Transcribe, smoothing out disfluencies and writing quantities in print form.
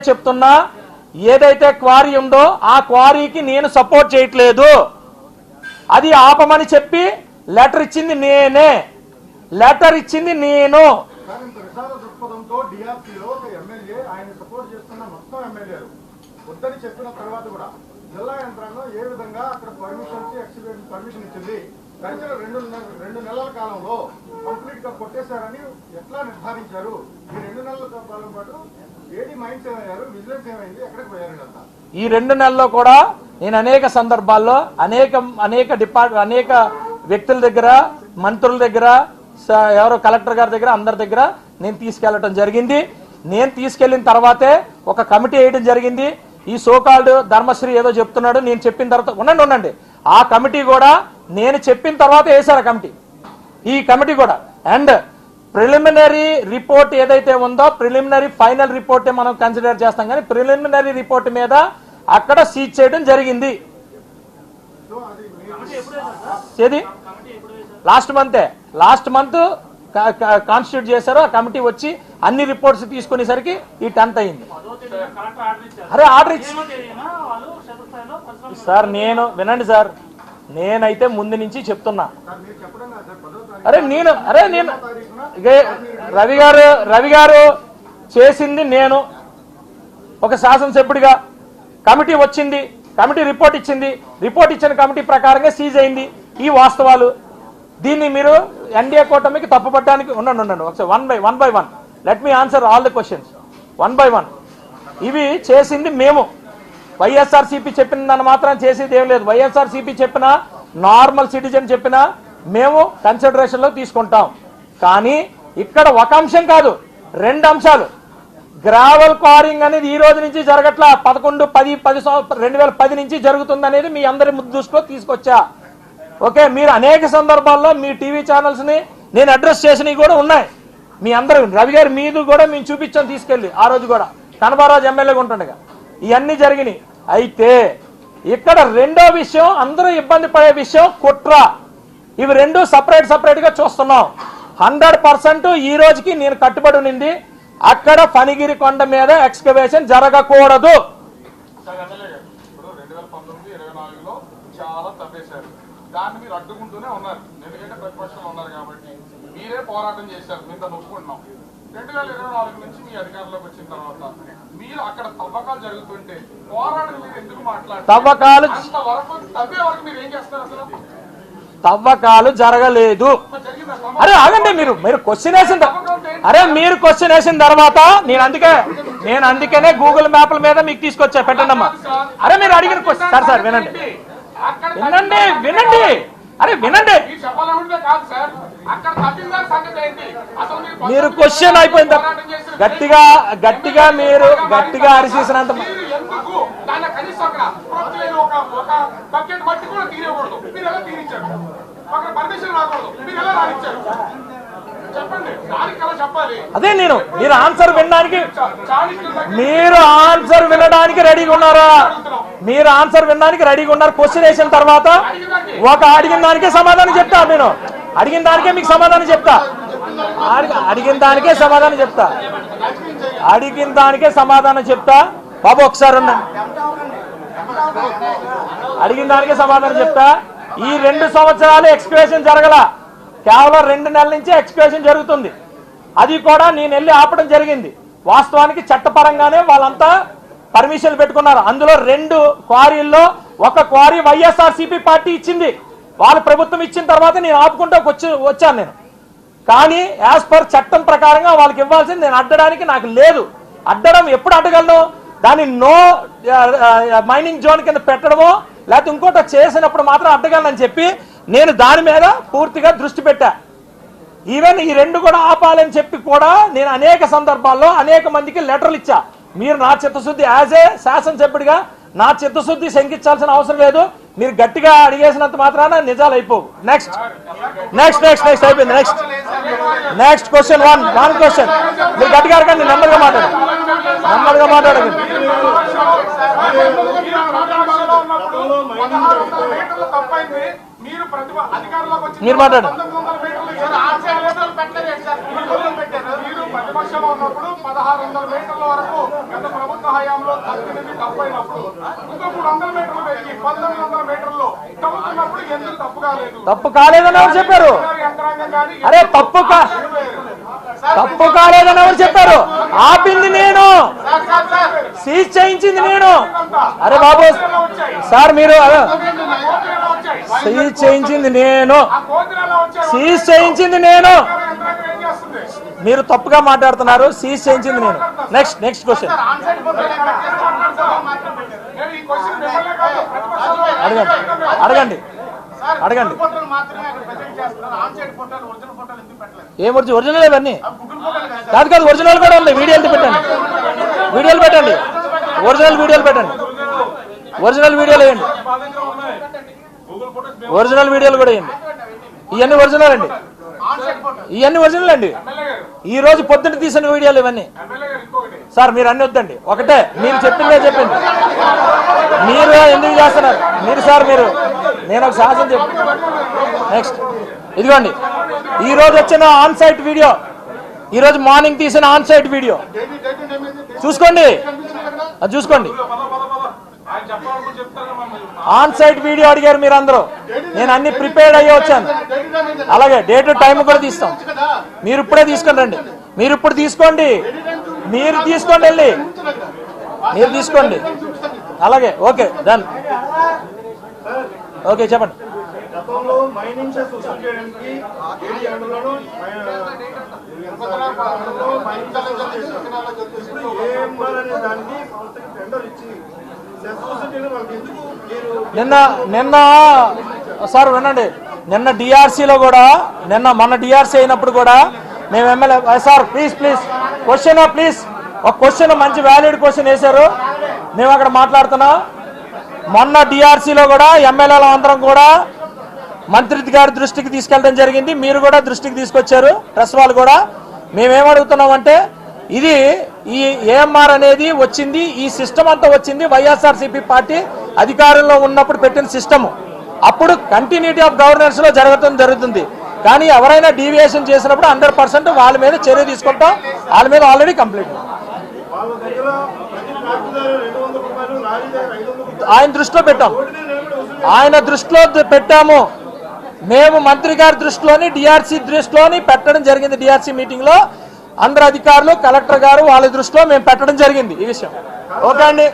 చెప్తున్నా ఏదైతే క్వారీ ఉందో ఆ క్వారీకి నేను సపోర్ట్ చేయట్లేదు, అది ఆపమని చెప్పి లెటర్ ఇచ్చింది నేనే, లెటర్ ఇచ్చింది నేను. జిల్లా యంత్రాంగం ఏ విధంగా అక్కడ పర్మిషన్ ఇచ్చింది, గడిచిన రెండు నెలల కాలంలో కంప్లీట్ గా కొట్టేశారని ఎట్లా నిర్ధారించారు? ఈ 2 నెలల కాలం పాటు ఏడీ మైండ్స్ ఏమయ్యారు, విజిలెన్స్ ఏమైంది, ఎక్కడికి పోయారు? ఈ 2 నెలల్లో కూడా నేను అనేక సందర్భాల్లో అనేక వ్యక్తుల దగ్గర, మంత్రుల దగ్గర, ఎవరో కలెక్టర్ గారి దగ్గర, అందరి దగ్గర నేను తీసుకెళ్లడం జరిగింది. నేను తీసుకెళ్లిన తర్వాతే ఒక కమిటీ వేయడం జరిగింది. ఈ సోకాల్డ్ ధర్మశ్రీ ఏదో చెప్తున్నాడు, నేను చెప్పిన తర్వాత ఉండండి ఆ కమిటీ కూడా నేను చెప్పిన తర్వాత వేశారు కమిటీ, ఈ కమిటీ కూడా. అండ్ ప్రిలిమినరీ రిపోర్ట్ ఏదైతే ఉందో ప్రిలిమినరీ ఫైనల్ రిపోర్ట్ మనం కన్సిడర్ చేస్తాం, కానీ ప్రిలిమినరీ రిపోర్ట్ మీద అక్కడ సీజ్ చేయడం జరిగింది. ఏది లాస్ట్ మంత్ కాన్స్టిట్యూట్ చేశారు. ఆ కమిటీ వచ్చి అన్ని రిపోర్ట్స్ తీసుకునేసరికి ఈ 10th అయింది. అరే ఆర్డర్ ఇచ్చి సార్ వినండి సార్, నేనైతే ముందు నుంచి చెప్తున్నా. నేను రవి గారు చేసింది, నేను ఒక శాసనసభ్యుడిగా కమిటీ వచ్చింది, కమిటీ రిపోర్ట్ ఇచ్చింది, రిపోర్ట్ ఇచ్చిన కమిటీ ప్రకారంగా సీజ్ అయింది. ఈ వాస్తవాలు దీన్ని మీరు ఎన్డీఏ కూటమికి తప్పుపట్టడానికి ఉండండి ఒకసారి one by one let me answer all the questions one by one. ఇవి చేసింది మేము, వైఎస్ఆర్సీపీ చెప్పిన దాన్ని మాత్రం చేసేది ఏం లేదు. వైఎస్ఆర్సీపీ చెప్పిన, నార్మల్ సిటిజన్ చెప్పినా మేము కన్సిడరేషన్లో తీసుకుంటాం. కానీ ఇక్కడ ఒక అంశం కాదు, 2 అంశాలు. గ్రావెల్ క్వారింగ్ అనేది ఈ రోజు నుంచి జరగట్లా, 2010 నుంచి జరుగుతుంది అనేది మీ అందరి దృష్టిలో తీసుకొచ్చా. ఓకే, మీరు అనేక సందర్భాల్లో మీ టీవీ ఛానల్స్ ని నేను అడ్రస్ చేసినవి కూడా ఉన్నాయి. మీ అందరూ రవి గారి మీద కూడా మేము చూపించాం తీసుకెళ్లి, ఆ రోజు కూడా కనబారాజు ఎమ్మెల్యేగా ఉంటుండగా ఇవన్నీ జరిగినాయి. అయితే ఇక్కడ రెండో విషయం, అందరూ ఇబ్బంది పడే విషయం కుట్ర. ఇవి 2 సపరేట్ గా చూస్తున్నాం. 100% ఈ రోజుకి నేను కట్టుబడి ఉన్నింది, అక్కడ ఫణిగిరి కొండ మీద ఎక్స్కవేషన్ జరగకూడదు. దాన్ని మీరు అడ్డుకుంటూనే ఉన్నారు, ఎందుకంటే ప్రతిపక్షంలో ఉన్నారు కాబట్టి మీరే పోరాటం చేశారు, మేము దాన్ని ఒప్పుకుంటున్నాం. 2024 నుంచి మీ అధికారంలోకి వచ్చిన తర్వాత మీరు అక్కడ తవ్వకాలు జరుగుతుంటే పోరాటం మీరు ఎందుకు మాట్లాడారు? మీరు ఏం చేస్తారు? అసలు తవ్వకాలు జరగలేదు. అరే ఆగండి, మీరు క్వశ్చన్ వేసిన మీరు క్వశ్చన్ వేసిన తర్వాత నేను అందుకనే గూగుల్ మ్యాప్ల మీద మీకు తీసుకొచ్చా, పెట్టండి అమ్మా. అరే మీరు అడిగిన క్వశ్చన్ సార్ వినండి. అరే వినండి, మీరు క్వశ్చన్ అయిపోయింది గట్టిగా మీరు అరిచేసినంత అదే మీరు ఆన్సర్ వినడానికి రెడీగా ఉన్నారా? మీరు ఆన్సర్ వినడానికి రెడీగా ఉన్నారు. క్వశ్చన్ వేసిన తర్వాత అడిగిన దానికే సమాధానం చెప్తా. నేను అడిగిన దానికే మీకు సమాధానం చెప్తా. అడిగిన దానికే సమాధానం చెప్తా బాబు, ఒకసారి ఉండండి. అడిగిన దానికే సమాధానం చెప్తా. ఈ 2 సంవత్సరాలు ఎక్స్కవేషన్ జరగల, కేవలం 2 నెలల నుంచి ఎక్స్కవేషన్ జరుగుతుంది. అది కూడా నేను వెళ్ళి ఆపడం జరిగింది. వాస్తవానికి చట్టపరంగానే వాళ్ళంతా పర్మిషన్లు పెట్టుకున్నారు. అందులో 2 క్వారీల్లో ఒక క్వారీ వైఎస్ఆర్సీపీ పార్టీ ఇచ్చింది, వాళ్ళ ప్రభుత్వం ఇచ్చిన తర్వాత నేను ఆపుకుంటూ వచ్చాను నేను. కానీ యాజ్ పర్ చట్టం ప్రకారంగా వాళ్ళకి ఇవ్వాల్సింది నేను అడ్డడానికి నాకు లేదు. అడ్డడం ఎప్పుడు అడ్డగలను? దాన్ని నో మైనింగ్ జోన్ కింద పెట్టడమో లేకపోతే ఇంకోటి చేసినప్పుడు మాత్రం అడ్డగలనని చెప్పి నేను దాని మీద పూర్తిగా దృష్టి పెట్టా. ఈవెన్ ఈ 2 కూడా ఆపాలని చెప్పి కూడా నేను అనేక సందర్భాల్లో అనేక మందికి లెటర్లు ఇచ్చా. మీరు నా చిత్తశుద్ధి యాజ్ ఏ శాసనసభ్యుడిగా నా చిత్తశుద్ధి శంకించాల్సిన అవసరం లేదు. మీరు గట్టిగా అడిగేసినంత మాత్రాన నిజాలు అయిపోవు. నెక్స్ట్ అయిపోయింది. Next question one question. మీరు గట్టిగా అడగండి, నెమ్మదిగా మాట్లాడగండి. మీరు మాట్లాడండి. ప్రతిపక్షంలో ఉన్నప్పుడు 1600 మీటర్ల వరకు గత ప్రభుత్వ హయాంలో తగ్గినది తప్పైనప్పుడు ఇంకా 300 మీటర్లు పెరిగి 1900 మీటర్లు తగ్గుతున్నప్పుడు ఎందుకు తప్పు కాలేదు? తప్పు కాలేదని ఎవరు చెప్పారు? యంత్రాంగం కానీ అరే తప్పు కాలేదని ఎవరు చెప్పారు? ఆపింది నేను, సీజ్ చేయించింది నేను. అరే బాబు సార్ మీరు సీజ్ చేయించింది నేను, సీజ్ చేయించింది నేను. మీరు తప్పుగా మాట్లాడుతున్నారు. సీజ్ చేయించింది నేను. నెక్స్ట్ క్వశ్చన్ అడగండి. ఏం ఒరిజినల్ ఇవన్నీ కాదు, ఒరిజినల్ కూడా ఉంది. వీడియోలు పెట్టండి, ఒరిజినల్ వీడియోలు పెట్టండి, ఒరిజినల్ వీడియోలు వేయండి, ఒరిజినల్ వీడియోలు కూడా వేయండి. ఇవన్నీ ఒరిజినల్ అండి, ఇవన్నీ ఒరిజినల్ అండి. ఈ రోజు పొద్దున్న తీసిన వీడియోలు ఇవన్నీ. సార్ మీరు అన్ని వద్దండి, ఒకటే మీరు చెప్పిందే చెప్పింది. మీరు ఎందుకు చేస్తున్నారు మీరు? సార్ మీరు నేను ఒక సాహసం చెప్పు. నెక్స్ట్ ఇదిగోండి, ఈ రోజు వచ్చిన ఆన్ సైట్ వీడియో, ఈ రోజు మార్నింగ్ తీసిన ఆన్ సైట్ వీడియో చూసుకోండి, అది చూసుకోండి. ఆన్ సైట్ వీడియో అడిగారు మీరు అందరూ. నేను అన్ని ప్రిపేర్డ్ అయ్యి వచ్చాను. అలాగే డేట్ టైం కూడా తీస్తాం. మీరు ఇప్పుడే తీసుకొని రండి, మీరు ఇప్పుడు తీసుకోండి, మీరు తీసుకోండి, వెళ్ళి మీరు తీసుకోండి. అలాగే ఓకే డన్. ఓకే చెప్పండి. గతంలో మైనింగ్ వసూలు చేయడానికి దానికి టెండర్ ఇచ్చి నిన్న సార్ వినండి, నిన్న డిఆర్సీలో కూడా మొన్న డిఆర్సీ అయినప్పుడు కూడా మేము ఎమ్మెల్యే సార్ ప్లీజ్ క్వశ్చన్ ఒక క్వశ్చన్ మంచి వ్యాలిడ్ క్వశ్చన్ వేశారు. మేము అక్కడ మాట్లాడుతున్నాం. మొన్న డిఆర్సీలో కూడా ఎమ్మెల్యేల అందరం కూడా మంత్రి గారి దృష్టికి తీసుకెళ్ళడం జరిగింది. మీరు కూడా దృష్టికి తీసుకొచ్చారు, ప్రెస్ వాళ్ళు కూడా. మేమేమడుగుతున్నామంటే ఇది ఈ ఏఎంఆర్ అనేది వచ్చింది, ఈ సిస్టమ్ అంతా వచ్చింది వైఎస్ఆర్సీపీ పార్టీ అధికారంలో ఉన్నప్పుడు పెట్టిన సిస్టమ్. అప్పుడు కంటిన్యూటీ ఆఫ్ గవర్నెన్స్ లో జరుగుతుంది. కానీ ఎవరైనా డీవియేషన్ చేసినప్పుడు 100% వాళ్ళ మీద చర్య తీసుకుంటాం. వాళ్ళ మీద ఆల్రెడీ కంప్లీట్. ఆయన దృష్టిలో పెట్టాము. మేము మంత్రి గారి దృష్టిలోని డిఆర్సీ దృష్టిలోని పెట్టడం జరిగింది. డిఆర్సీ మీటింగ్ లో అందరు అధికారులు, కలెక్టర్ గారు వాళ్ళ దృష్టిలో మేము పెట్టడం జరిగింది ఈ విషయం. ఓకే అండి.